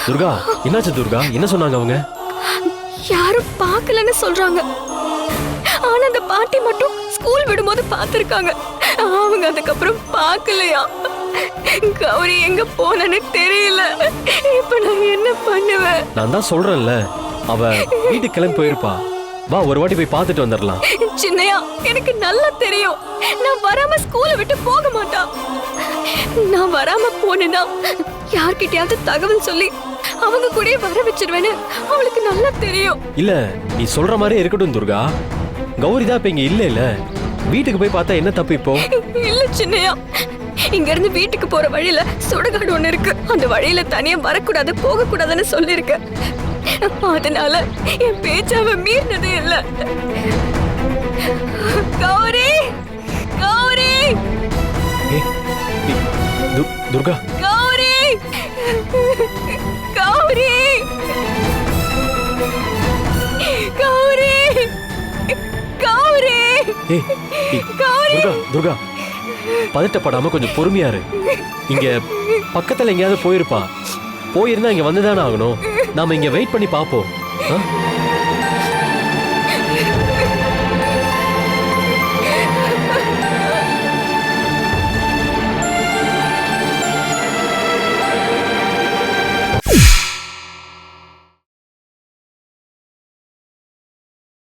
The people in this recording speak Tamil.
துர்கா, என்னாச்சு துர்கா? என்ன சொன்னாங்க அவங்க? யாரும் பார்க்கலன்னு சொல்றாங்க. ஆனா அந்த பாட்டி மட்டும் ஸ்கூல் விடும்போது பார்த்திருக்காங்க. அவங்க அதுக்கப்புறம் பார்க்கலையா? கௌரி எங்க போனன்னு தெரியல. இப்ப நான் என்ன பண்ணுவேன்? நான் தான் சொல்றேன்ல, அவ வீட்டுக்கு கிளம்பி போயிருப்பா. வா, ஒரு வாட்டி போய் பார்த்துட்டு வந்துடலாம். சின்னையா, எனக்கு நல்லா தெரியும் நான் வராம ஸ்கூலை விட்டு போக மாட்டா. நான் வராம போனேன்னா யார்கிட்டயாவது தகவல் சொல்லி அவங்க கூட வர வச்சிருவேன்னு அவளுக்கு நல்லா தெரியும். இல்ல, நீ சொல்ற மாதிரி இருக்கட்டும் துர்கா. கௌரி தான் இப்ப இங்க இல்ல இல்ல. வீட்டுக்கு போய் பார்த்தா என்ன தப்பு இப்போ? இல்ல சின்னையா, இங்க இருந்து வீட்டுக்கு போற வழியில சுடுகாடு ஒண்ணு இருக்கு. அந்த வழியில தனியா வரக்கூடாது, போக கூடாதுன்னு சொல்லிருக்க. அதனால என் பேச்ச அவ மீறினதே இல்ல. கௌரி, கௌரி, ஏய், துர்கா, கௌரி, கௌரி, கௌரி, கௌரி, ஏய், துர்கா, துர்கா, பதட்டப்படாம கொஞ்சம் பொறுமையா இரு. இங்க பக்கத்துல எங்கேயாவது போயிருப்பா. போயிருந்தா இங்க வந்துதானே ஆகணும். நாம இங்க வெயிட் பண்ணி பாப்போம்.